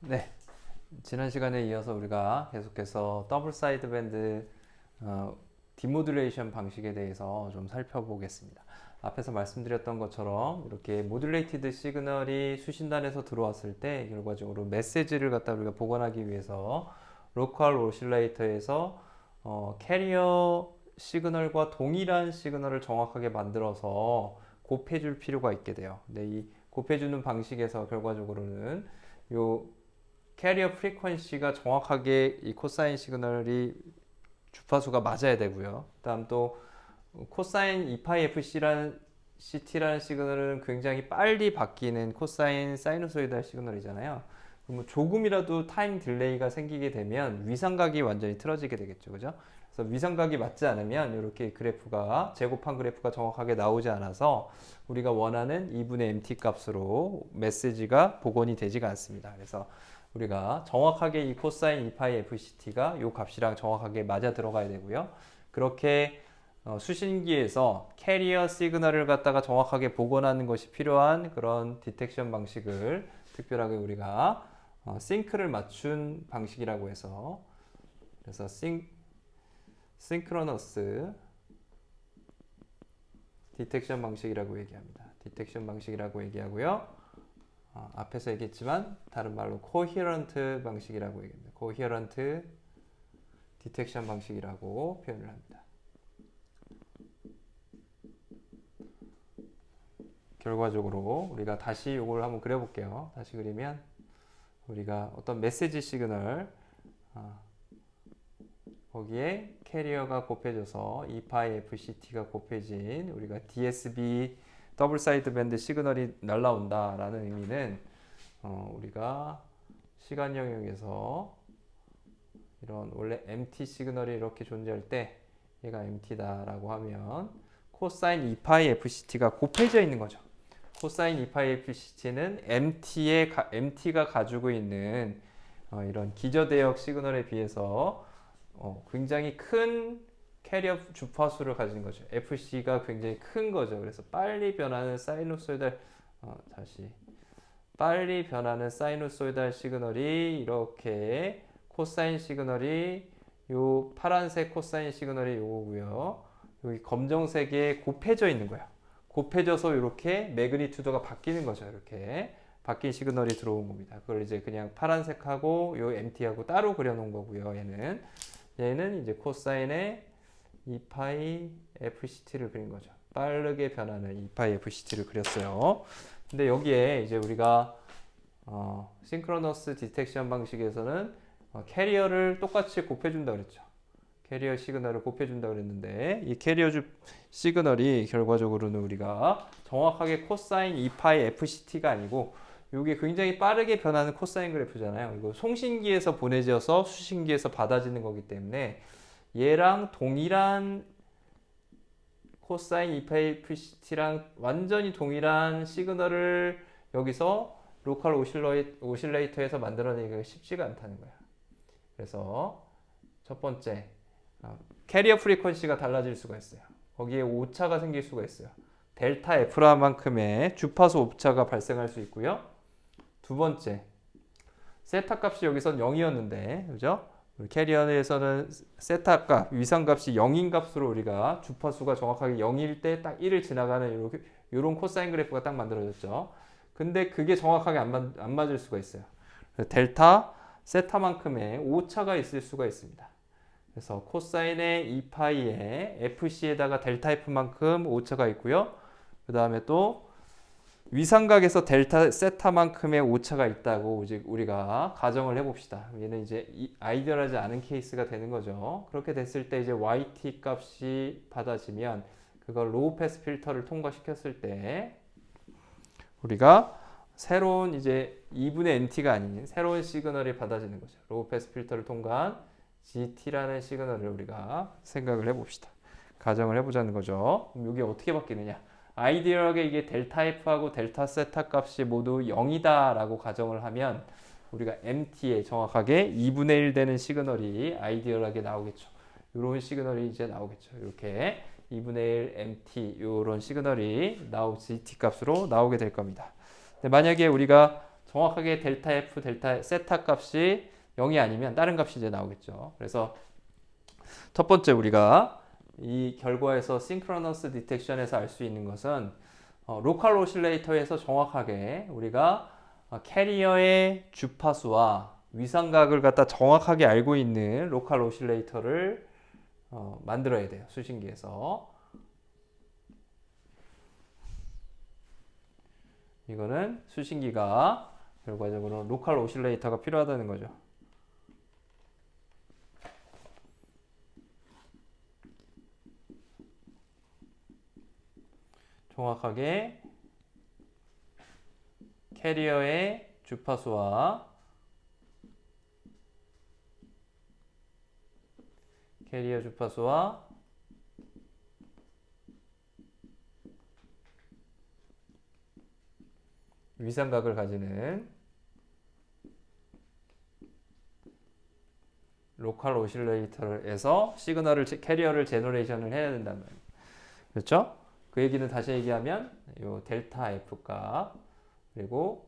네, 지난 시간에 이어서 우리가 계속해서 더블 사이드 밴드 디모듈레이션 방식에 대해서 좀 살펴보겠습니다. 앞에서 말씀드렸던 것처럼 이렇게 모듈레이티드 시그널이 수신단에서 들어왔을 때 결과적으로 메시지를 갖다 우리가 보관하기 위해서 로컬 오실레이터에서 캐리어 시그널과 동일한 시그널을 정확하게 만들어서 곱해줄 필요가 있게 돼요. 근데 이 곱해주는 방식에서 결과적으로는 요 캐리어 프리퀀시가 정확하게 이 코사인 시그널이 주파수가 맞아야 되고요. 다음 또 코사인 2파이 FC라는 CT라는 시그널은 굉장히 빨리 바뀌는 코사인 사이누소이달 시그널이잖아요. 그럼 조금이라도 타임 딜레이가 생기게 되면 위상각이 완전히 틀어지게 되겠죠. 그죠? 그래서 위상각이 맞지 않으면 이렇게 그래프가 제곱한 그래프가 정확하게 나오지 않아서 우리가 원하는 2분의 MT 값으로 메시지가 복원이 되지가 않습니다. 그래서 우리가 정확하게 이 코사인 2파이 FCT가 이 값이랑 정확하게 맞아 들어가야 되고요. 그렇게 수신기에서 캐리어 시그널을 갖다가 정확하게 복원하는 것이 필요한 그런 디텍션 방식을 특별하게 우리가 싱크를 맞춘 방식이라고 해서 그래서 싱크로너스 디텍션 방식이라고 얘기합니다. 디텍션 방식이라고 얘기하고요. 앞에서 얘기했지만 다른 말로 코히어런트 방식이라고 얘기합니다. 코히어런트 디텍션 방식이라고 표현을 합니다. 결과적으로 우리가 다시 이걸 한번 그려볼게요. 다시 그리면 우리가 어떤 메시지 시그널 거기에 캐리어가 곱해져서 2파이 FCT가 곱해진 우리가 DSB 더블 사이드 밴드 시그널이 날라온다라는 의미는 우리가 시간 영역에서 이런 원래 MT 시그널이 이렇게 존재할 때 얘가 MT다라고 하면 코사인 2파이 FCT가 곱해져 있는 거죠. 코사인 2파이 FCT는 MT가 가지고 있는 이런 기저대역 시그널에 비해서 굉장히 큰 캐리어 주파수를 가진 거죠. FC가 굉장히 큰 거죠. 그래서 빨리 변하는 사이누소이달 빨리 변하는 사이누소이달 시그널이 이렇게 코사인 시그널이 요 파란색 코사인 시그널이 요거고요. 여기 검정색에 곱해져 있는 거야. 곱해져서 이렇게 매그니튜드가 바뀌는 거죠. 이렇게 바뀐 시그널이 들어온 겁니다. 그걸 이제 그냥 파란색하고 요 MT하고 따로 그려놓은 거고요. 얘는 이제 코사인의 2파이 FCT를 그린 거죠. 빠르게 변하는 2파이 FCT를 그렸어요. 근데 여기에 이제 우리가 싱크로너스 디텍션 방식에서는 캐리어를 똑같이 곱해준다 그랬죠. 캐리어 시그널을 곱해준다 그랬는데 이 캐리어 시그널이 결과적으로는 우리가 정확하게 코사인 2파이 FCT가 아니고 이게 굉장히 빠르게 변하는 코사인 그래프잖아요. 이거 송신기에서 보내져서 수신기에서 받아지는 거기 때문에 얘랑 동일한 코사인 2파이 FCT랑 완전히 동일한 시그널을 여기서 로컬 오실레이터에서 만들어내기가 쉽지가 않다는 거야. 그래서 첫 번째 캐리어 프리퀀시가 달라질 수가 있어요. 거기에 오차가 생길 수가 있어요. 델타 F라만큼의 주파수 오차가 발생할 수 있고요. 두 번째, 세타 값이 여기선 0이었는데, 그죠? 캐리어에서는 세타 값, 위상값이 0인 값으로 우리가 주파수가 정확하게 0일 때 딱 1을 지나가는 이런 코사인 그래프가 딱 만들어졌죠. 근데 그게 정확하게 안 맞을 수가 있어요. 델타, 세타만큼의 오차가 있을 수가 있습니다. 그래서 코사인의 2파이의 FC에다가 델타 F만큼 오차가 있고요. 그 다음에 또 위상각에서 델타 세타만큼의 오차가 있다고 이제 우리가 가정을 해봅시다. 얘는 이제 아이디얼하지 않은 케이스가 되는 거죠. 그렇게 됐을 때 이제 YT 값이 받아지면 그걸 로우 패스 필터를 통과시켰을 때 우리가 새로운 이제 2분의 MT가 아닌 새로운 시그널이 받아지는 거죠. 로우 패스 필터를 통과한 GT라는 시그널을 우리가 생각을 해봅시다. 가정을 해보자는 거죠. 그럼 이게 어떻게 바뀌느냐? 아이디얼하게 이게 델타 F하고 델타 세타 값이 모두 0이다 라고 가정을 하면 우리가 MT에 정확하게 2분의 1 되는 시그널이 아이디얼하게 나오겠죠. 이런 시그널이 이제 나오겠죠. 이렇게 2분의 1 MT 이런 시그널이 GT 값으로 나오게 될 겁니다. 근데 만약에 우리가 정확하게 델타 F, 델타 세타 값이 0이 아니면 다른 값이 이제 나오겠죠. 그래서 첫 번째 우리가 이 결과에서 싱크로너스 디텍션에서 알 수 있는 것은 로컬 오실레이터에서 정확하게 우리가 캐리어의 주파수와 위상각을 갖다 정확하게 알고 있는 로컬 오실레이터를 만들어야 돼요. 수신기에서. 이거는 수신기가 결과적으로 로컬 오실레이터가 필요하다는 거죠. 정확하게 캐리어의 주파수와 위상각을 가지는 로컬 오실레이터에서 시그널을 캐리어를 제너레이션을 해야 된다는 거예요. 그렇죠? 그 얘기는 다시 얘기하면 요 델타 F 값 그리고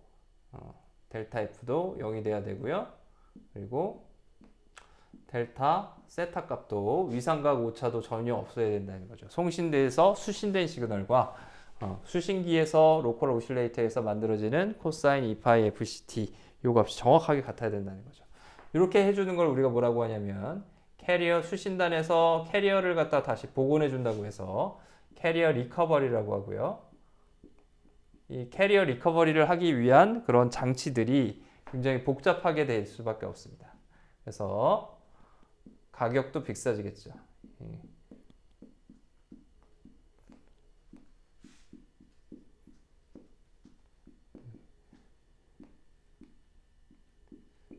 델타 F도 0이 돼야 되고요. 그리고 델타 세타 값도 위상각 오차도 전혀 없어야 된다는 거죠. 송신대에서 수신된 시그널과 수신기에서 로컬 오실레이터에서 만들어지는 코사인 2파이 FCT 요 값이 정확하게 같아야 된다는 거죠. 이렇게 해주는 걸 우리가 뭐라고 하냐면 캐리어 수신단에서 캐리어를 갖다 다시 복원해 준다고 해서 캐리어 리커버리라고 하고요. 이 캐리어 리커버리를 하기 위한 그런 장치들이 굉장히 복잡하게 될 수밖에 없습니다. 그래서 가격도 비싸지겠죠.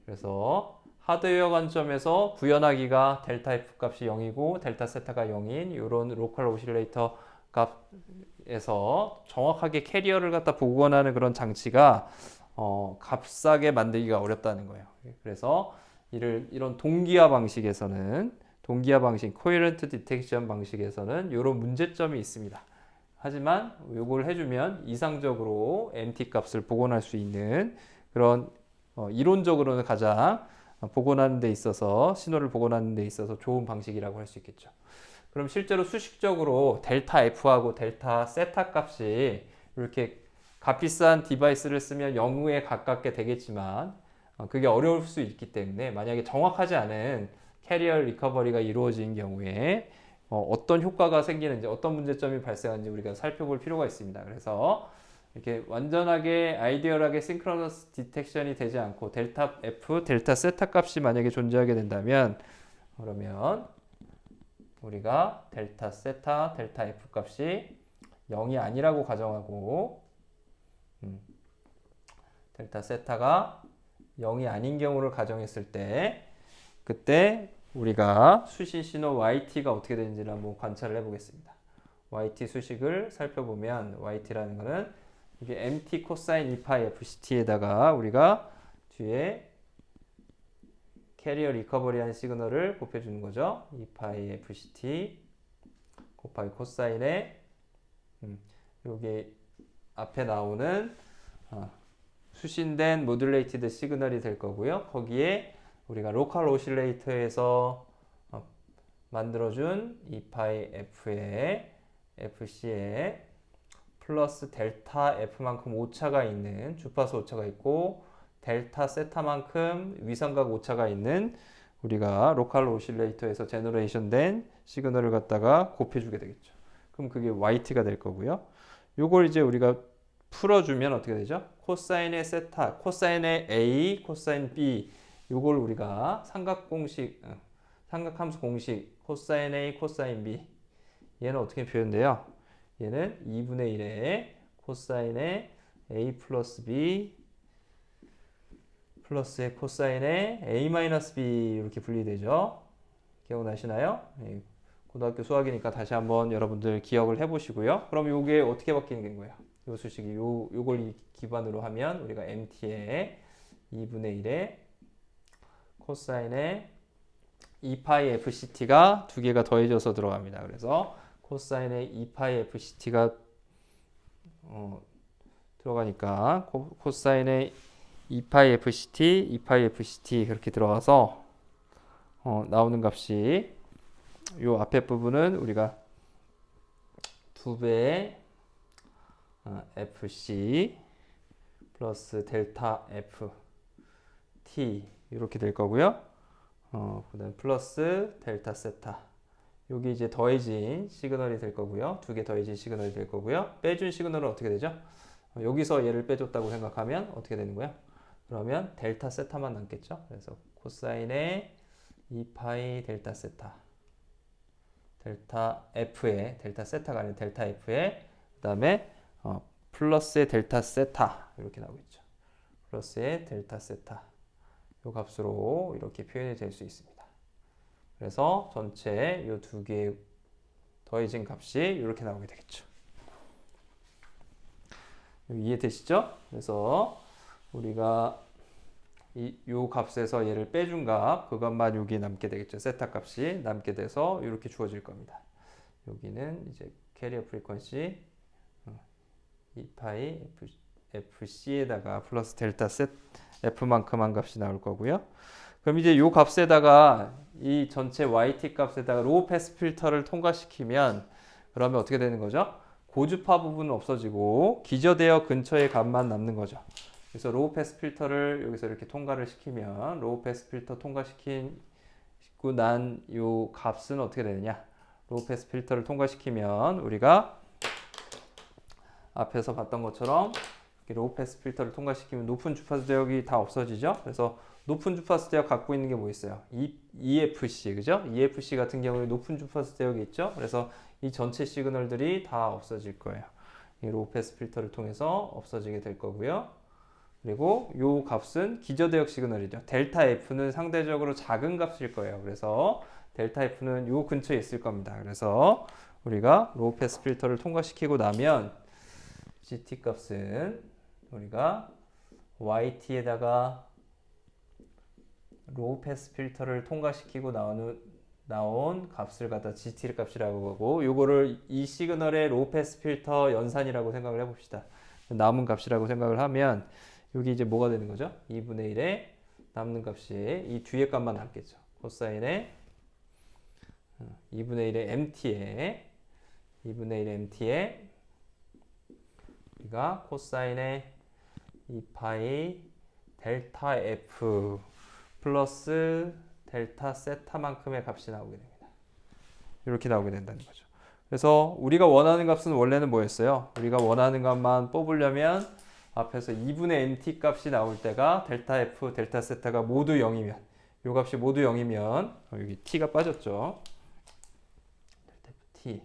그래서 하드웨어 관점에서 구현하기가 델타 F 값이 0이고 델타 세타가 0인 이런 로컬 오실레이터 값에서 정확하게 캐리어를 갖다 복원하는 그런 장치가 값싸게 만들기가 어렵다는 거예요. 그래서 이런 동기화 방식에서는 코헤런트 디텍션 방식에서는 이런 문제점이 있습니다. 하지만 이걸 해주면 이상적으로 MT 값을 복원할 수 있는 그런 이론적으로는 가장 복원하는 데 있어서 신호를 복원하는 데 있어서 좋은 방식이라고 할 수 있겠죠. 그럼 실제로 수식적으로 델타 F하고 델타 세타 값이 이렇게 값비싼 디바이스를 쓰면 0에 가깝게 되겠지만 그게 어려울 수 있기 때문에 만약에 정확하지 않은 캐리어 리커버리가 이루어진 경우에 어떤 효과가 생기는지 어떤 문제점이 발생하는지 우리가 살펴볼 필요가 있습니다. 그래서 이렇게 완전하게 아이디얼하게 싱크로너스 디텍션이 되지 않고 델타 F, 델타 세타 값이 만약에 존재하게 된다면 그러면 우리가 델타 세타, 델타 F 값이 0이 아니라고 가정하고 델타 세타가 0이 아닌 경우를 가정했을 때 그때 우리가 수신 신호 YT가 어떻게 되는지를 한번 관찰을 해보겠습니다. YT 수식을 살펴보면 YT라는 것은 이게 MT 코사인 2파이 FCT에다가 우리가 뒤에 캐리어 리커버리한 시그널을 곱해주는 거죠. 2파이 FCT 곱하기 코사인에 여기 앞에 나오는 수신된 모듈레이티드 시그널이 될 거고요. 거기에 우리가 로컬 오실레이터에서 만들어준 2파이 F의 FC에 플러스 델타 F만큼 오차가 있는 주파수 오차가 있고 델타 세타만큼 위상각 오차가 있는 우리가 로컬 오실레이터에서 제너레이션 된 시그널을 갖다가 곱해주게 되겠죠. 그럼 그게 YT가 될 거고요. 요걸 이제 우리가 풀어주면 어떻게 되죠? 코사인의 세타, 코사인의 A, 코사인 B 요걸 우리가 삼각함수 공식 코사인 A, 코사인 B 얘는 어떻게 표현돼요? 얘는 2분의 1의 코사인의 A 플러스 B 플러스의 코사인의 A 마이너스 B 이렇게 분리되죠. 기억나시나요? 고등학교 수학이니까 다시 한번 여러분들 기억을 해보시고요. 그럼 이게 어떻게 바뀌는 거예요? 요 수식이 요걸 기반으로 하면 우리가 MT의 2분의 1의 코사인의 2파이 FCT가 두 개가 더해져서 들어갑니다. 그래서 코사인의 2파이 FCT가 들어가니까 코사인의 2파이 FCT, 2파이 FCT 그렇게 들어가서 나오는 값이 요 앞에 부분은 우리가 2배의 FC 플러스 델타 FT 이렇게 될 거고요. 그다음 플러스 델타 세타 여기 이제 더해진 시그널이 될 거고요. 두 개 더해진 시그널이 될 거고요. 빼준 시그널은 어떻게 되죠? 여기서 얘를 빼줬다고 생각하면 어떻게 되는 거야? 그러면 델타 세타만 남겠죠. 그래서 코사인의 2파이 델타 세타 델타 F에 델타 세타가 아니라 델타 F에 그 다음에 플러스의 델타 세타 이렇게 나오겠죠. 플러스의 델타 세타 이 값으로 이렇게 표현이 될 수 있습니다. 그래서 전체 이 두 개 더해진 값이 이렇게 나오게 되겠죠. 이해되시죠? 그래서 우리가 요 값에서 얘를 빼준 값 그것만 여기 남게 되겠죠. 세타 값이 남게 돼서 이렇게 주어질 겁니다. 여기는 이제 캐리어 프리퀀시 2파이 FC에다가 플러스 델타 셋 F만큼한 값이 나올 거고요. 그럼 이제 요 값에다가 이 전체 YT 값에다가 로우 패스 필터를 통과시키면 그러면 어떻게 되는 거죠? 고주파 부분은 없어지고 기저대역 근처의 값만 남는 거죠. 그래서 로우 패스 필터를 여기서 이렇게 통과를 시키면 로우 패스 필터 통과시키고 난 요 값은 어떻게 되느냐? 로우 패스 필터를 통과시키면 우리가 앞에서 봤던 것처럼 로우 패스 필터를 통과시키면 높은 주파수 대역이 다 없어지죠. 그래서 높은 주파수 대역 갖고 있는 게 뭐 있어요? EFC, 그죠? EFC 같은 경우에 높은 주파수 대역이 있죠. 그래서 이 전체 시그널들이 다 없어질 거예요. 이 로우 패스 필터를 통해서 없어지게 될 거고요. 그리고 요 값은 기저대역 시그널이죠. 델타 F는 상대적으로 작은 값일 거예요. 그래서 델타 F는 요 근처에 있을 겁니다. 그래서 우리가 로우 패스 필터를 통과시키고 나면 GT 값은 우리가 YT에다가 로우 패스 필터를 통과시키고 나온 값을 갖다 GT 값이라고 하고 요거를 이 시그널의 로우 패스 필터 연산이라고 생각을 해봅시다. 남은 값이라고 생각을 하면 여기 이제 뭐가 되는 거죠? 2분의 1에 남는 값이 이 뒤에 값만 남겠죠. 코사인의 2분의 1의 MT에 2분의 1의 MT에 우리가 코사인의 2파이 델타 F 플러스 델타 세타만큼의 값이 나오게 됩니다. 이렇게 나오게 된다는 거죠. 그래서 우리가 원하는 값은 원래는 뭐였어요? 우리가 원하는 값만 뽑으려면 앞에서 2분의 MT 값이 나올 때가 델타 F, 델타 세타가 모두 0이면 이 값이 모두 0이면 여기 T가 빠졌죠. 델타 F,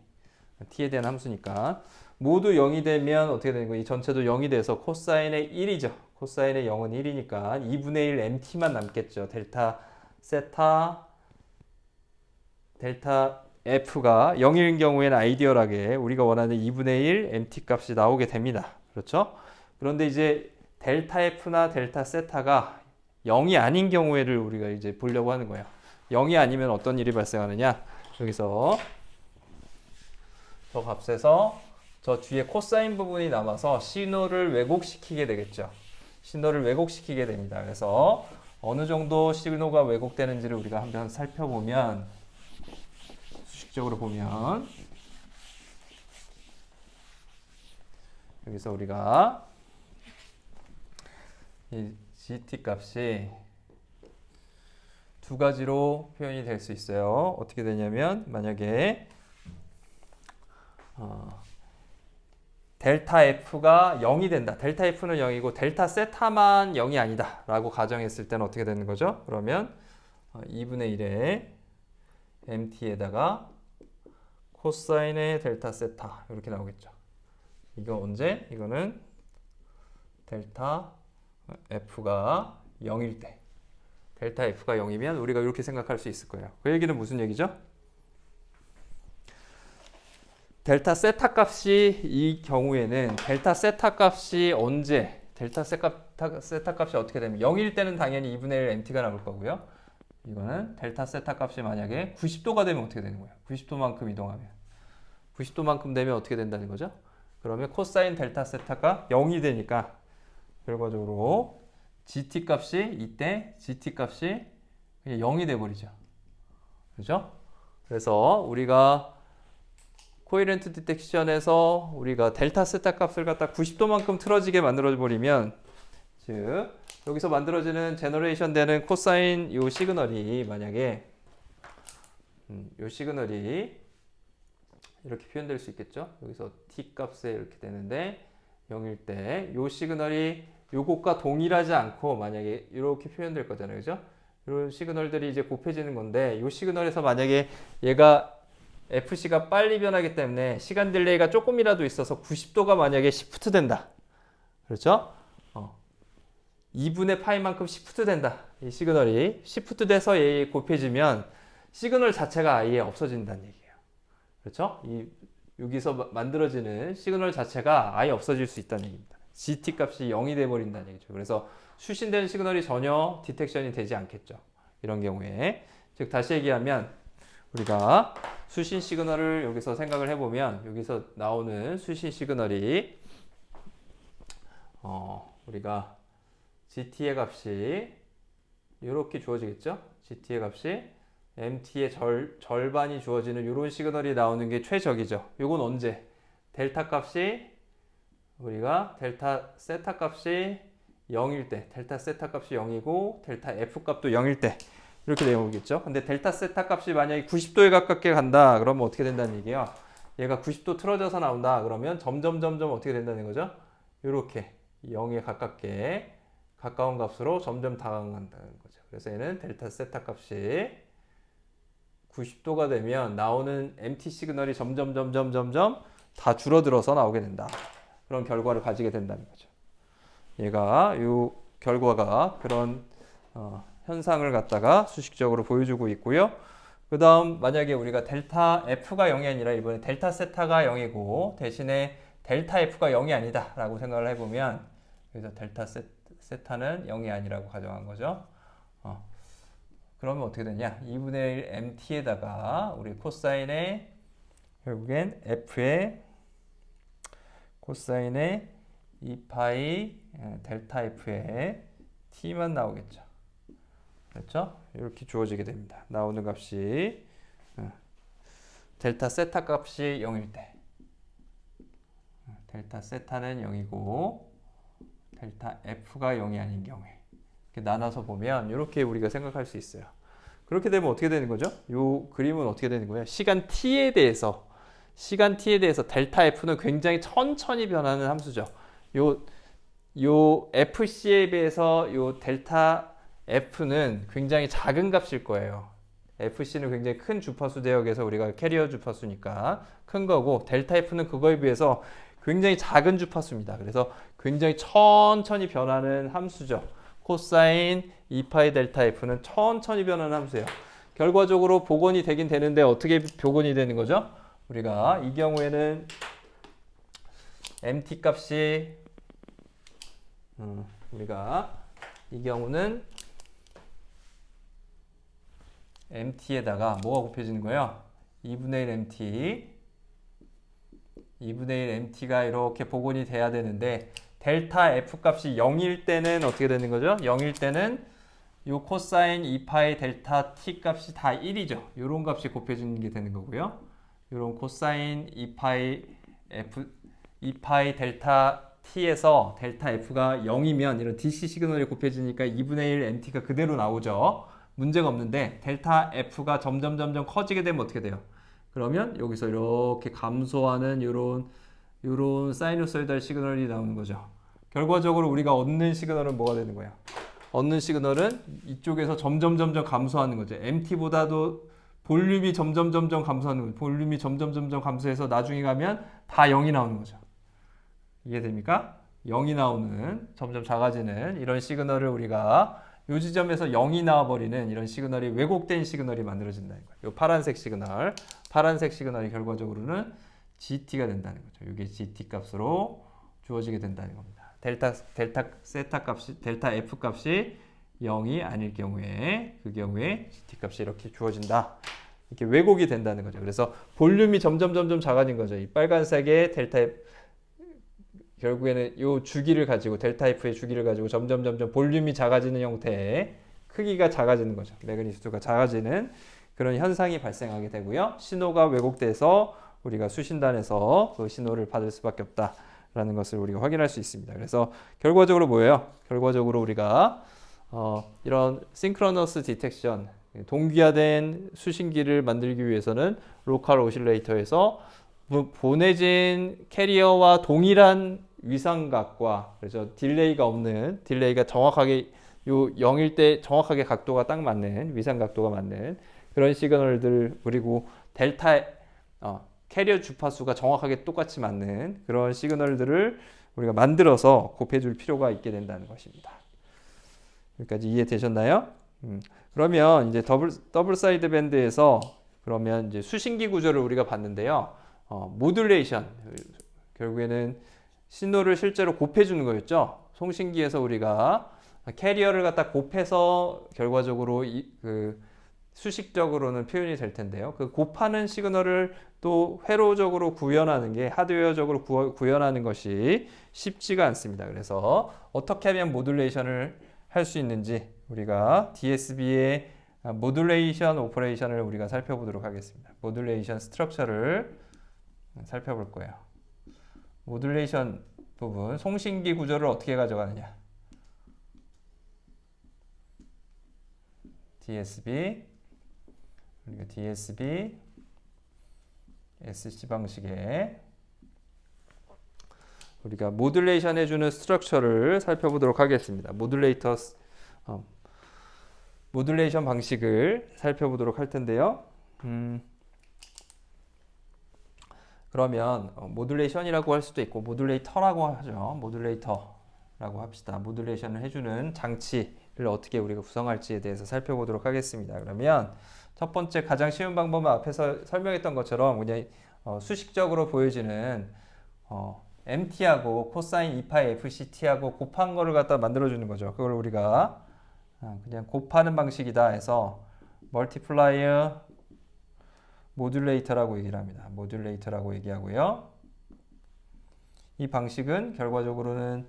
T에 대한 함수니까 모두 0이 되면 어떻게 되는 거예요? 이 전체도 0이 돼서 코사인의 1이죠. 코사인의 0은 1이니까 2분의 1 MT만 남겠죠. 델타 세타, 델타 F가 0일 경우에는 아이디얼하게 우리가 원하는 2분의 1 MT 값이 나오게 됩니다. 그렇죠? 그런데 이제 델타 F나 델타 세타가 0이 아닌 경우에를 우리가 이제 보려고 하는 거예요. 0이 아니면 어떤 일이 발생하느냐? 여기서 저 값에서 저 뒤에 코사인 부분이 남아서 신호를 왜곡시키게 되겠죠. 신호를 왜곡시키게 됩니다. 그래서 어느 정도 신호가 왜곡되는지를 우리가 한번 살펴보면 수식적으로 보면 여기서 우리가 이 GT 값이 두 가지로 표현이 될 수 있어요. 어떻게 되냐면 만약에 델타 F가 0이 된다. 델타 F는 0이고 델타 세타만 0이 아니다 라고 가정했을 때는 어떻게 되는 거죠? 그러면 2분의 1의 MT에다가 코사인의 델타 세타 이렇게 나오겠죠. 이거 언제? 이거는 델타 F가 0일 때. 델타 F가 0이면 우리가 이렇게 생각할 수 있을 거예요. 그 얘기는 무슨 얘기죠? 델타 세타 값이 이 경우에는 델타 세타 값이 언제 델타 세타 값이 어떻게 되면 0일 때는 당연히 2분의 1 MT가 나올 거고요. 이거는 델타 세타 값이 만약에 90도가 되면 어떻게 되는 거예요? 90도만큼 이동하면 90도만큼 되면 어떻게 된다는 거죠? 그러면 코사인 델타 세타가 0이 되니까 결과적으로 GT 값이 이때 GT 값이 그냥 0이 돼버리죠. 그죠? 그래서 우리가 코헤런트 디텍션에서 우리가 델타 세타 값을 갖다 90도만큼 틀어지게 만들어 버리면, 즉 여기서 만들어지는 제너레이션 되는 코사인 요 시그널이 만약에 요 시그널이 이렇게 표현될 수 있겠죠? 여기서 t 값에 이렇게 되는데 0일 때 요 시그널이 요것과 동일하지 않고 만약에 이렇게 표현될 거잖아요. 그죠? 이런 시그널들이 이제 곱해지는 건데, 요 시그널에서 만약에 얘가 FC가 빨리 변하기 때문에 시간 딜레이가 조금이라도 있어서 90도가 만약에 시프트 된다. 그렇죠? 2분의 파이만큼 시프트 된다. 이 시그널이 시프트 돼서 얘 곱해지면 시그널 자체가 아예 없어진다는 얘기예요. 그렇죠? 여기서 만들어지는 시그널 자체가 아예 없어질 수 있다는 얘기입니다. GT 값이 0이 돼버린다는 얘기죠. 그래서 수신되는 시그널이 전혀 디텍션이 되지 않겠죠. 이런 경우에. 즉 다시 얘기하면 우리가 수신 시그널을 여기서 생각을 해보면, 여기서 나오는 수신 시그널이 우리가 GT의 값이 이렇게 주어지겠죠. GT의 값이 MT의 절반이 주어지는 이런 시그널이 나오는 게 최적이죠. 이건 언제? 델타 값이 우리가 델타 세타 값이 0일 때, 델타 세타 값이 0이고 델타 F 값도 0일 때 이렇게 되어오겠죠. 근데 델타 세타 값이 만약에 90도에 가깝게 간다 그러면 어떻게 된다는 얘기예요? 얘가 90도 틀어져서 나온다 그러면 점점 어떻게 된다는 거죠? 이렇게 0에 가까운 값으로 점점 다가간다는 거죠. 그래서 얘는 델타 세타 값이 90도가 되면 나오는 MT 시그널이 점점 다 줄어들어서 나오게 된다. 그런 결과를 가지게 된다는 거죠. 얘가 이 결과가 그런 현상을 갖다가 수식적으로 보여주고 있고요. 그 다음 만약에 우리가 델타 F가 0이 아니라 이번에 델타 세타가 0이고 대신에 델타 F가 0이 아니다 라고 생각을 해보면, 그래서 델타 세타는 0이 아니라고 가정한 거죠. 그러면 어떻게 되냐? 2분의 1 MT에다가 우리 코사인의 결국엔 F의 코사인의 2파이 델타 F의 T만 나오겠죠. 그렇죠? 이렇게 주어지게 됩니다. 나오는 값이 델타 세타 값이 0일 때 델타 세타는 0이고 델타 F가 0이 아닌 경우에 이렇게 나눠서 보면 이렇게 우리가 생각할 수 있어요. 그렇게 되면 어떻게 되는 거죠? 이 그림은 어떻게 되는 거예요? 시간 t에 대해서 델타 F는 굉장히 천천히 변하는 함수죠. 요 FC에 비해서 요 델타 F는 굉장히 작은 값일 거예요. FC는 굉장히 큰 주파수 대역에서 우리가 캐리어 주파수니까 큰 거고, 델타 F는 그거에 비해서 굉장히 작은 주파수입니다. 그래서 굉장히 천천히 변하는 함수죠. 코사인 2파이 델타 F는 천천히 변하는 함수예요. 결과적으로 복원이 되긴 되는데 어떻게 복원이 되는 거죠? 우리가 이 경우에는 MT 값이 우리가 이 경우는 MT에다가 뭐가 곱해지는 거예요? 2분의 1 MT 2분의 1 MT가 이렇게 복원이 돼야 되는데, 델타 F 값이 0일 때는 어떻게 되는 거죠? 0일 때는 요 코사인 2파이 델타 T 값이 다 1이죠. 요런 값이 곱해지는 게 되는 거고요. 요런 코사인 2파이 델타 T에서 델타 F가 0이면 이런 DC 시그널이 곱해지니까 2분의 1 MT가 그대로 나오죠. 문제가 없는데 델타 F가 점점 커지게 되면 어떻게 돼요? 그러면 여기서 이렇게 감소하는 요런 사이누소이달 시그널이 나오는 거죠. 결과적으로 우리가 얻는 시그널은 뭐가 되는 거야? 얻는 시그널은 이쪽에서 점점 감소하는 거죠. MT보다도 볼륨이 점점 감소하는 거죠. 볼륨이 점점 감소해서 나중에 가면 다 0이 나오는 거죠. 이해됩니까? 0이 나오는, 점점 작아지는 이런 시그널을 우리가 이 지점에서 0이 나와버리는 이런 시그널이 왜곡된 시그널이 만들어진다는 거예요. 이 파란색 시그널이 결과적으로는 GT가 된다는 거죠. 이게 GT 값으로 주어지게 된다는 겁니다. 델타 세타 값이, 델타 F 값이 0이 아닐 경우에, 그 경우에 GT 값이 이렇게 주어진다. 이렇게 왜곡이 된다는 거죠. 그래서 볼륨이 점점 작아진 거죠. 이 빨간색의 델타 F, 결국에는 요 주기를 가지고 델타 F의 주기를 가지고 점점 볼륨이 작아지는 형태의 크기가 작아지는 거죠. 매그니튜드가 작아지는 그런 현상이 발생하게 되고요. 신호가 왜곡돼서 우리가 수신단에서 그 신호를 받을 수밖에 없다라는 것을 우리가 확인할 수 있습니다. 그래서 결과적으로 뭐예요? 결과적으로 우리가 이런 싱크로너스 디텍션, 동기화된 수신기를 만들기 위해서는 로컬 오실레이터에서 보내진 캐리어와 동일한 위상각과 그래서 딜레이가 없는, 딜레이가 정확하게 요 0일 때 정확하게 각도가 딱 맞는, 위상 각도가 맞는 그런 시그널들, 그리고 델타 캐리어 주파수가 정확하게 똑같이 맞는 그런 시그널들을 우리가 만들어서 곱해줄 필요가 있게 된다는 것입니다. 여기까지 이해되셨나요? 그러면 이제 더블 사이드 밴드에서 그러면 이제 수신기 구조를 우리가 봤는데요. 모듈레이션, 결국에는 신호를 실제로 곱해주는 거였죠. 송신기에서 우리가 캐리어를 갖다 곱해서 결과적으로 그 수식적으로는 표현이 될 텐데요. 그 곱하는 시그널을 또 회로적으로 구현하는 게, 하드웨어적으로 구현하는 것이 쉽지가 않습니다. 그래서 어떻게 하면 모듈레이션을 할 수 있는지 우리가 DSB의 모듈레이션 오퍼레이션을 우리가 살펴보도록 하겠습니다. 모듈레이션 스트럭처를 살펴볼 거예요. 모듈레이션 부분, 송신기 구조를 어떻게 가져가느냐. DSB, 그리고 DSB, SC 방식의 우리가 모듈레이션 해주는 스트럭처를 살펴보도록 하겠습니다. 모듈레이션 방식을 살펴보도록 할 텐데요. 그러면 모듈레이션이라고 할 수도 있고 모듈레이터라고 하죠. 모듈레이터라고 합시다. 모듈레이션을 해주는 장치를 어떻게 우리가 구성할지에 대해서 살펴보도록 하겠습니다. 그러면 첫 번째 가장 쉬운 방법은 앞에서 설명했던 것처럼 그냥 수식적으로 보여지는 MT하고 코사인 2파이 FCT하고 곱한 거를 갖다 만들어주는 거죠. 그걸 우리가 그냥 곱하는 방식이다 해서 멀티플라이어 모듈레이터라고 얘기를 합니다. 모듈레이터라고 얘기하고요. 이 방식은 결과적으로는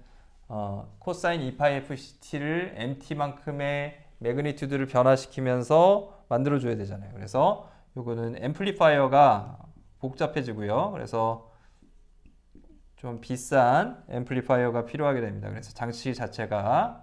코사인 2파이 FCT를 MT만큼의 매그니튜드를 변화시키면서 만들어줘야 되잖아요. 그래서 요거는 앰플리파이어가 복잡해지고요. 그래서 좀 비싼 앰플리파이어가 필요하게 됩니다. 그래서 장치 자체가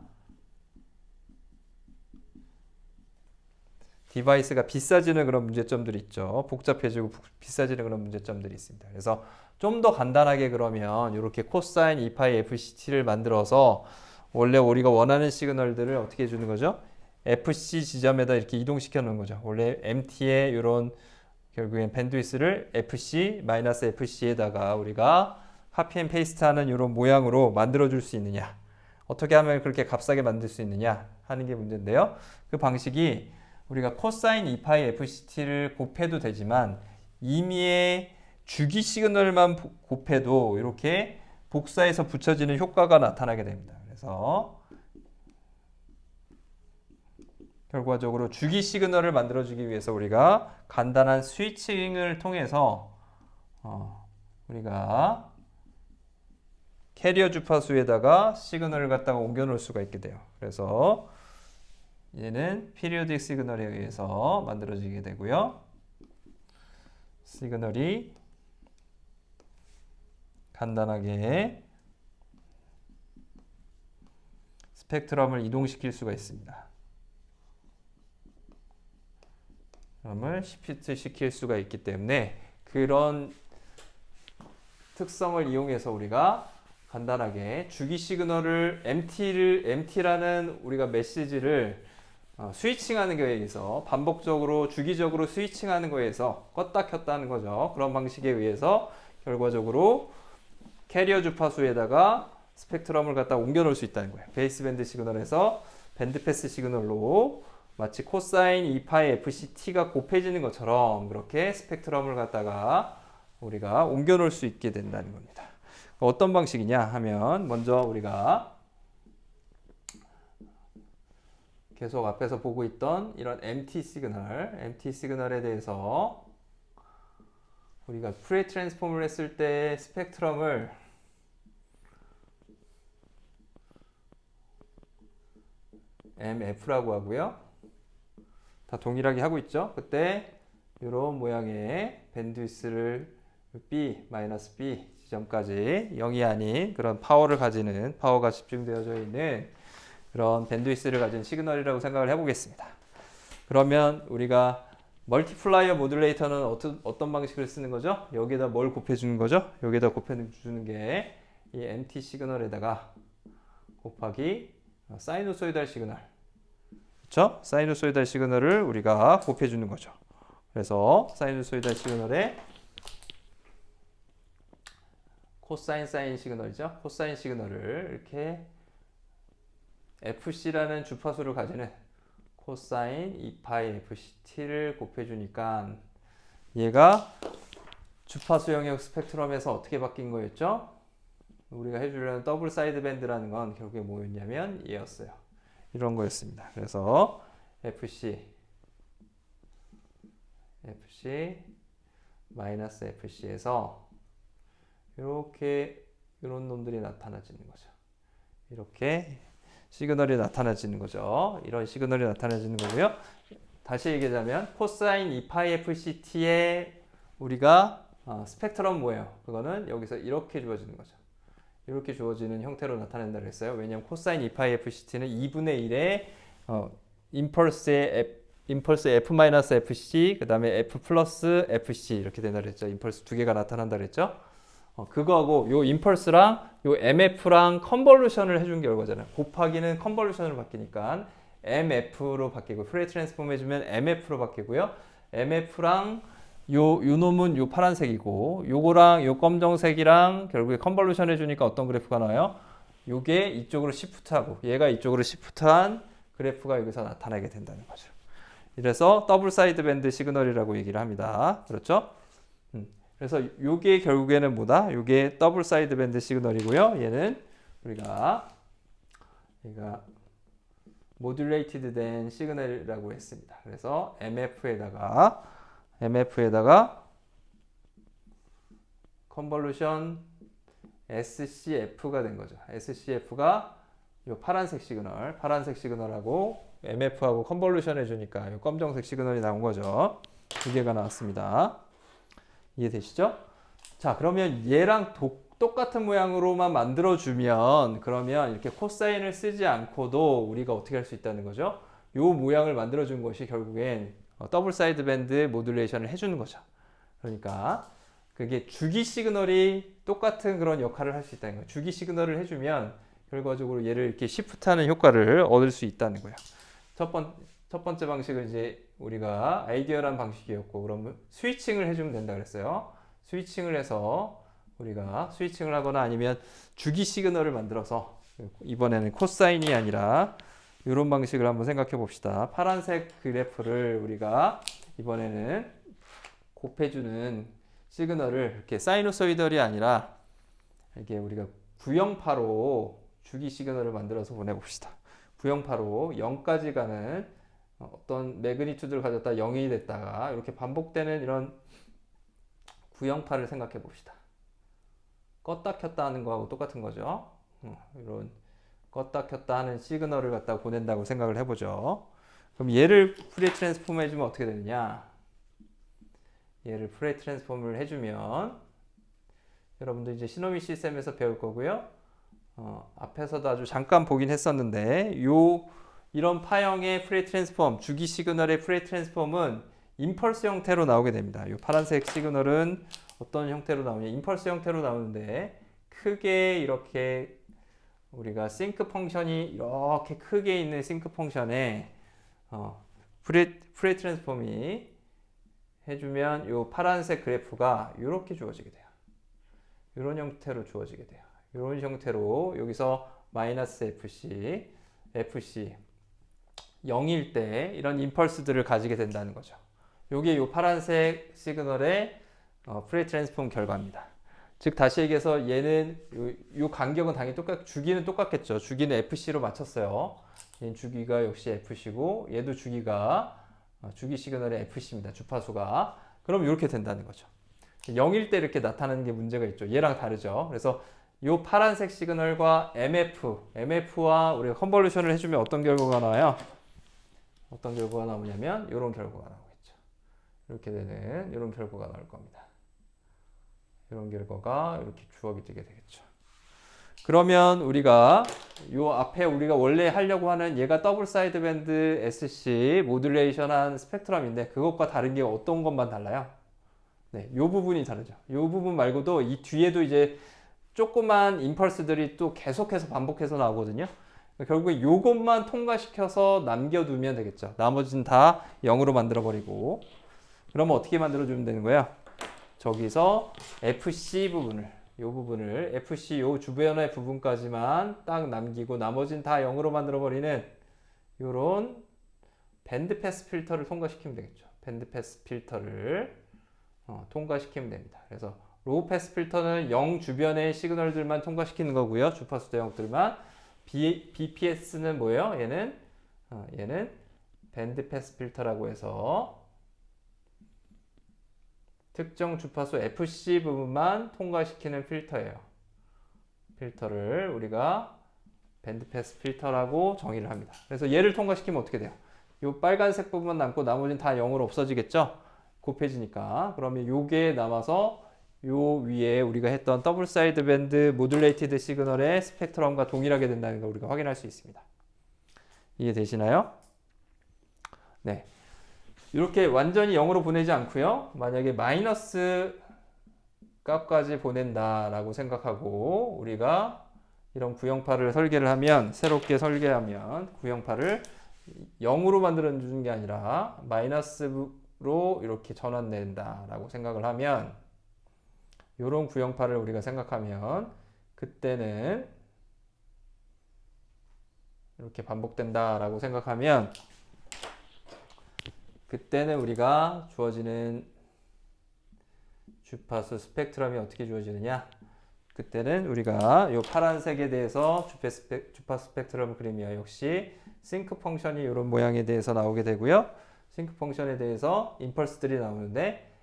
디바이스가 비싸지는 그런 문제점들이 있죠. 복잡해지고 비싸지는 그런 문제점들이 있습니다. 그래서 좀 더 간단하게 그러면 이렇게 코사인 2파이 FCT를 만들어서 원래 우리가 원하는 시그널들을 어떻게 해주는 거죠? FC 지점에다 이렇게 이동시켜 놓은 거죠. 원래 MT의 이런 결국엔 밴드위스를 FC-FC에다가 우리가 카피 앤 페이스트 하는 이런 모양으로 만들어 줄 수 있느냐, 어떻게 하면 그렇게 값싸게 만들 수 있느냐 하는 게 문제인데요. 그 방식이 우리가 코사인 2파이 FCT를 곱해도 되지만 임의의 주기 시그널만 곱해도 이렇게 복사해서 붙여지는 효과가 나타나게 됩니다. 그래서 결과적으로 주기 시그널을 만들어주기 위해서 우리가 간단한 스위칭을 통해서 우리가 캐리어 주파수에다가 시그널을 갖다가 옮겨 놓을 수가 있게 돼요. 그래서 얘는 피리오딕 시그널에 의해서 만들어지게 되고요. 시그널이 간단하게 스펙트럼을 이동시킬 수가 있습니다. 스펙트럼을 시프트 시킬 수가 있기 때문에 그런 특성을 이용해서 우리가 간단하게 주기 시그널을 MT라는 우리가 메시지를 스위칭하는 거에 의해서 반복적으로 주기적으로 스위칭하는 거에 의해서 껐다 켰다 하는 거죠. 그런 방식에 의해서 결과적으로 캐리어 주파수에다가 스펙트럼을 갖다 옮겨 놓을 수 있다는 거예요. 베이스밴드 시그널에서 밴드패스 시그널로 마치 코사인 2파이 FCT가 곱해지는 것처럼 그렇게 스펙트럼을 갖다가 우리가 옮겨 놓을 수 있게 된다는 겁니다. 어떤 방식이냐 하면 먼저 우리가 계속 앞에서 보고 있던 이런 MT 시그널에 대해서 우리가 프레 트랜스폼을 했을 때 스펙트럼을 MF라고 하고요. 다 동일하게 하고 있죠. 그때 이런 모양의 밴드위스를 B-B 지점까지 0이 아닌 그런 파워를 가지는 파워가 집중되어져 있는 그런 밴드위스를 가진 시그널이라고 생각을 해보겠습니다. 그러면 우리가 멀티플라이어 모듈레이터는 어떤 방식을 쓰는 거죠? 여기에다 뭘 곱해주는 거죠? 여기에다 곱해주는 게 이 MT 시그널에다가 곱하기 사이누소이달 시그널, 그렇죠? 사이누소이달 시그널을 우리가 곱해주는 거죠. 그래서 사이누소이달 시그널에 코사인 사인 시그널이죠. 코사인 시그널을 이렇게 FC라는 주파수를 가지는 코사인 2파이 FCT를 곱해주니까 얘가 주파수 영역 스펙트럼에서 어떻게 바뀐 거였죠? 우리가 해주려는 더블 사이드 밴드라는 건 결국에 뭐였냐면 얘였어요. 이런 거였습니다. 그래서 FC 마이너스 FC에서 이렇게 이런 놈들이 나타나지는 거죠. 이렇게 시그널이 나타나지는 거죠. 이런 시그널이 나타나지는 거고요. 다시 얘기하자면 코사인 2파이 FCT의 우리가 스펙트럼 뭐예요? 그거는 여기서 이렇게 주어지는 거죠. 이렇게 주어지는 형태로 나타낸다고 했어요. 왜냐하면 코사인 2파이 FCT는 2분의 1의 임펄스 F-FC 그 다음에 F 플러스 FC 이렇게 된다고 했죠. 임펄스 두 개가 나타난다고 했죠. 그거하고 요 임펄스랑 요 MF랑 컨볼루션을 해준 결과잖아요. 곱하기는 컨볼루션으로 바뀌니까 MF로 바뀌고 프레이 트랜스폼 해주면 MF로 바뀌고요. MF랑 요 놈은 요 파란색이고 요거랑 요 검정색이랑 결국에 컨볼루션 해주니까 어떤 그래프가 나와요? 요게 이쪽으로 시프트하고 얘가 이쪽으로 시프트한 그래프가 여기서 나타나게 된다는 거죠. 이래서 더블 사이드 밴드 시그널이라고 얘기를 합니다. 그렇죠? 그래서 요게 결국에는 뭐다? 요게 더블 사이드 밴드 시그널이고요. 얘는 우리가 얘가 모듈레이티드 된 시그널이라고 했습니다. 그래서 MF에다가 컨볼루션 SCF가 된 거죠. SCF가 요 파란색 시그널하고 MF하고 컨볼루션 해주니까 요 검정색 시그널이 나온 거죠. 두 개가 나왔습니다. 이해되시죠? 자, 그러면 얘랑 똑같은 모양으로만 만들어주면 그러면 이렇게 코사인을 쓰지 않고도 우리가 어떻게 할 수 있다는 거죠? 요 모양을 만들어준 것이 결국엔 더블 사이드 밴드 모듈레이션을 해주는 거죠. 그러니까 그게 주기 시그널이 똑같은 그런 역할을 할 수 있다는 거예요. 주기 시그널을 해주면 결과적으로 얘를 이렇게 시프트하는 효과를 얻을 수 있다는 거예요. 첫 번째 방식은 이제 우리가 아이디어란 방식이었고, 그러면 스위칭을 해주면 된다 그랬어요. 스위칭을 해서 우리가 스위칭을 하거나 아니면 주기 시그널을 만들어서 이번에는 코사인이 아니라 이런 방식을 한번 생각해 봅시다. 파란색 그래프를 우리가 이번에는 곱해주는 시그널을 이렇게 사이누소이덜이 아니라 이게 우리가 구형파로 주기 시그널을 만들어서 보내봅시다. 구형파로 0까지 가는 어떤 매그니튜드를 가졌다 0이 됐다가 이렇게 반복되는 이런 구형파를 생각해 봅시다. 껐다 켰다 하는 거하고 똑같은 거죠. 이런 껐다 켰다 하는 시그널을 갖다 보낸다고 생각을 해보죠. 그럼 얘를 프레이 트랜스폼 해주면 어떻게 되느냐? 얘를 프레이 트랜스폼을 해주면 여러분들 이제 시노미 시스템에서 배울 거고요. 앞에서도 아주 잠깐 보긴 했었는데 이런 파형의 프레이 트랜스폼, 주기 시그널의 프레이 트랜스폼은 임펄스 형태로 나오게 됩니다. 이 파란색 시그널은 어떤 형태로 나오냐? 임펄스 형태로 나오는데 크게 이렇게 우리가 싱크 펑션이 이렇게 크게 있는 싱크 펑션에 프레이 트랜스폼이 해주면 이 파란색 그래프가 이렇게 주어지게 돼요. 이런 형태로 주어지게 돼요. 이런 형태로 여기서 마이너스 FC 0일 때 이런 임펄스들을 가지게 된다는 거죠. 이게 이 파란색 시그널의 프레이 트랜스폼 결과입니다. 즉 다시 얘기해서 얘는 이 간격은 당연히 주기는 똑같겠죠. 주기는 FC로 맞췄어요. 얘는 주기가 역시 FC고 얘도 주기가 주기 시그널의 FC입니다. 주파수가. 그럼 이렇게 된다는 거죠. 0일 때 이렇게 나타나는 게 문제가 있죠. 얘랑 다르죠. 그래서 요 파란색 시그널과 MF와 우리가 컨볼루션을 해주면 어떤 결과가 나와요? 어떤 결과가 나오냐면 이런 결과가 나오겠죠. 이렇게 되는 이런 결과가 나올 겁니다. 이런 결과가 이렇게 주어지게 되겠죠. 그러면 우리가 요 앞에 우리가 원래 하려고 하는 얘가 더블 사이드 밴드 SC 모듈레이션한 스펙트럼인데 그것과 다른 게 어떤 것만 달라요? 네, 요 부분이 다르죠. 요 부분 말고도 이 뒤에도 이제 조그만 임펄스들이 또 계속해서 반복해서 나오거든요. 결국에 요것만 통과시켜서 남겨두면 되겠죠. 나머지는 다 0으로 만들어버리고. 그러면 어떻게 만들어주면 되는 거야? 저기서 FC 부분을, 요 부분을, FC 요 주변의 부분까지만 딱 남기고 나머지는 다 0으로 만들어버리는 요런 밴드 패스 필터를 통과시키면 되겠죠. 밴드 패스 필터를 통과시키면 됩니다. 그래서 로우 패스 필터는 0 주변의 시그널들만 통과시키는 거고요. 주파수 대역들만. BPS는 뭐예요? 얘는 밴드 패스 필터라고 해서 특정 주파수 FC 부분만 통과시키는 필터예요. 필터를 우리가 밴드 패스 필터라고 정의를 합니다. 그래서 얘를 통과시키면 어떻게 돼요? 이 빨간색 부분만 남고 나머지는 다 0으로 없어지겠죠? 곱해지니까. 그러면 요게 남아서 요 위에 우리가 했던 더블 사이드 밴드 모듈레이티드 시그널의 스펙트럼과 동일하게 된다는 걸 우리가 확인할 수 있습니다. 이해되시나요? 네. 이렇게 완전히 0으로 보내지 않고요. 만약에 마이너스 값까지 보낸다라고 생각하고 우리가 이런 구형파를 설계를 하면 새롭게 설계하면 구형파를 0으로 만들어 주는 게 아니라 마이너스로 이렇게 전환된다라고 생각을 하면 이런 구형파를 우리가 생각하면 그때는 이렇게 반복된다라고 생각하면 그때는 우리가 주어지는 주파수 스펙트럼이 어떻게 주어지느냐? 그때는 우리가 이 파란색에 대해서 주파수 스펙트럼을 그리면 역시 싱크 펑션이 이런 모양에 대해서 나오게 되고요. 싱크 펑션에 대해서 임펄스들이 나오는데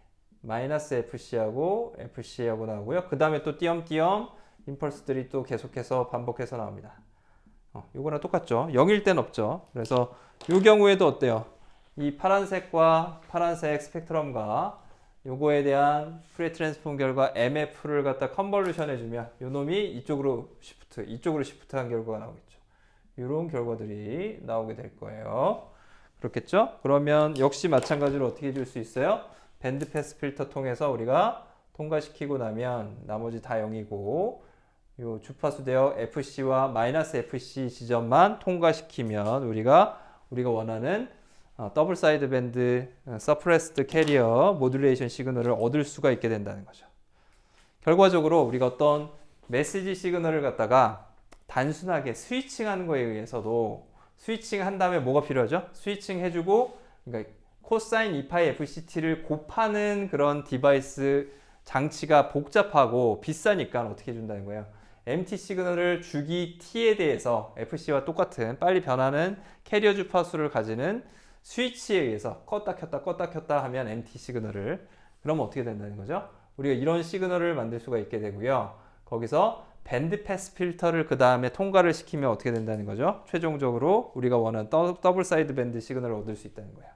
마이너스 FC하고 FC하고 나오고요. 그 다음에 또 띄엄띄엄 임펄스들이 또 계속해서 반복해서 나옵니다. 요거랑 똑같죠. 0일 땐 없죠. 그래서 이 경우에도 어때요? 이 파란색과 파란색 스펙트럼과 요거에 대한 프레 트랜스폼 결과 MF를 갖다 컨볼루션 해주면 요 놈이 이쪽으로 시프트한 결과가 나오겠죠. 이런 결과들이 나오게 될 거예요. 그렇겠죠? 그러면 역시 마찬가지로 어떻게 해줄 수 있어요? 밴드 패스 필터 통해서 우리가 통과시키고 나면 나머지 다 0이고 요 주파수 대역 FC와 마이너스 FC 지점만 통과시키면 우리가 원하는 더블 사이드 밴드 서프레스드 캐리어 모듈레이션 시그널을 얻을 수가 있게 된다는 거죠. 결과적으로 우리가 어떤 메시지 시그널을 갖다가 단순하게 스위칭하는 거에 의해서도 스위칭한 다음에 뭐가 필요하죠? 스위칭 해주고 그러니까 코사인 2파이 FCT를 곱하는 그런 디바이스 장치가 복잡하고 비싸니까 어떻게 해준다는 거예요? MT 시그널을 주기 T에 대해서 FC와 똑같은 빨리 변하는 캐리어 주파수를 가지는 스위치에 의해서 껐다 켰다 하면 MT 시그널을 그러면 어떻게 된다는 거죠? 우리가 이런 시그널을 만들 수가 있게 되고요. 거기서 밴드 패스 필터를 그 다음에 통과를 시키면 어떻게 된다는 거죠? 최종적으로 우리가 원하는 더블 사이드 밴드 시그널을 얻을 수 있다는 거예요.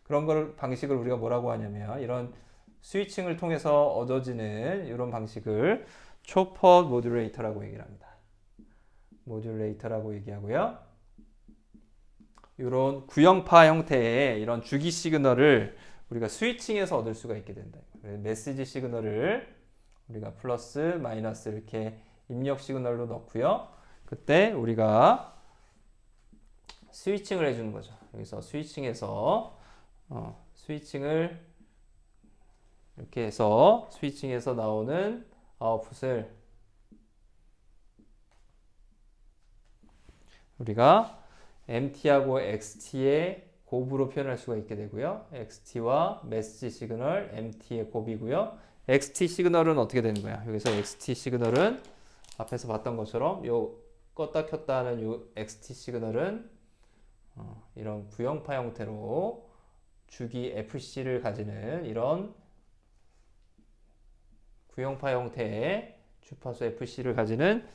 그런 방식을 우리가 뭐라고 하냐면 이런 스위칭을 통해서 얻어지는 이런 방식을 초퍼 모듈레이터라고 얘기를 합니다. 모듈레이터라고 얘기하고요. 이런 구형파 형태의 이런 주기 시그널을 우리가 스위칭해서 얻을 수가 있게 된다. 메시지 시그널을 우리가 플러스 마이너스 이렇게 입력 시그널로 넣고요. 그때 우리가 스위칭을 해주는 거죠. 여기서 스위칭해서 스위칭을 이렇게 해서 스위칭해서 나오는 아웃풋을 우리가 MT하고 XT의 곱으로 표현할 수가 있게 되고요. XT와 메시지 시그널 MT의 곱이고요. XT 시그널은 어떻게 되는 거야? 여기서 XT 시그널은 앞에서 봤던 것처럼 요 껐다 켰다 하는 요 XT 시그널은 이런 구형파 형태로 주기 FC를 가지는 이런 구형파 형태의 주파수 FC를 가지는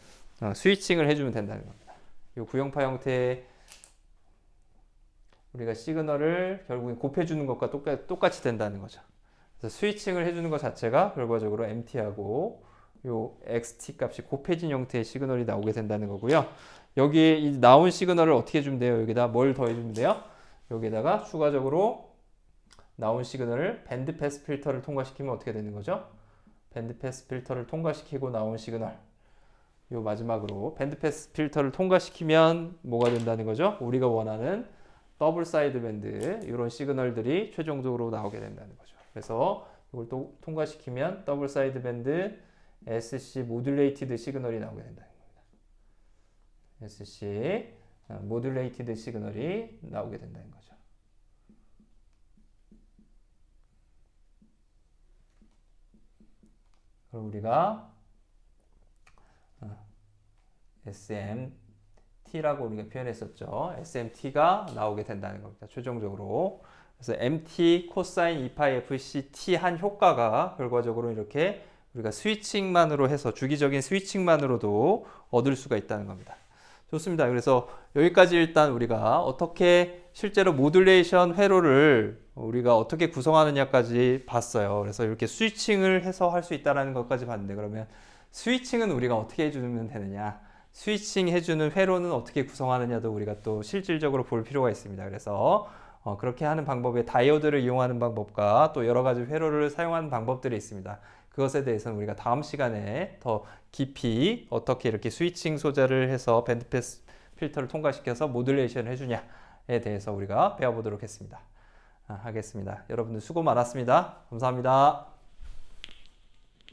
스위칭을 해주면 된다는 겁니다. 이 구형파 형태의 우리가 시그널을 결국엔 곱해주는 것과 똑같이 된다는 거죠. 그래서 스위칭을 해주는 것 자체가 결과적으로 MT하고 요 XT 값이 곱해진 형태의 시그널이 나오게 된다는 거고요. 여기에 이 나온 시그널을 어떻게 해주면 돼요? 여기다 뭘 더해주면 돼요? 여기다가 추가적으로 나온 시그널을 밴드 패스 필터를 통과시키면 어떻게 되는 거죠? 밴드 패스 필터를 통과시키고 나온 시그널. 요 마지막으로 밴드 패스 필터를 통과시키면 뭐가 된다는 거죠? 우리가 원하는 더블 사이드 밴드 이런 시그널들이 최종적으로 나오게 된다는 거죠. 그래서 이걸 또 통과시키면 더블 사이드 밴드 SC 모듈레이티드 시그널이 나오게 된다는 겁니다. SC 모듈레이티드 시그널이 나오게 된다는 거죠. 그럼 우리가 SMT라고 우리가 표현했었죠. SMT가 나오게 된다는 겁니다. 최종적으로. 그래서 MT 코사인 2파이 FC T 한 효과가 결과적으로 이렇게 우리가 스위칭만으로 해서 주기적인 스위칭만으로도 얻을 수가 있다는 겁니다. 좋습니다. 그래서 여기까지 일단 우리가 어떻게 실제로 모듈레이션 회로를 우리가 어떻게 구성하느냐까지 봤어요. 그래서 이렇게 스위칭을 해서 할 수 있다는 것까지 봤는데 그러면 스위칭은 우리가 어떻게 해주면 되느냐? 스위칭 해주는 회로는 어떻게 구성하느냐도 우리가 또 실질적으로 볼 필요가 있습니다. 그래서 그렇게 하는 방법에 다이오드를 이용하는 방법과 또 여러 가지 회로를 사용하는 방법들이 있습니다. 그것에 대해서는 우리가 다음 시간에 더 깊이 어떻게 이렇게 스위칭 소재를 해서 밴드패스 필터를 통과시켜서 모듈레이션을 해주냐에 대해서 우리가 배워보도록 하겠습니다. 여러분들 수고 많았습니다. 감사합니다.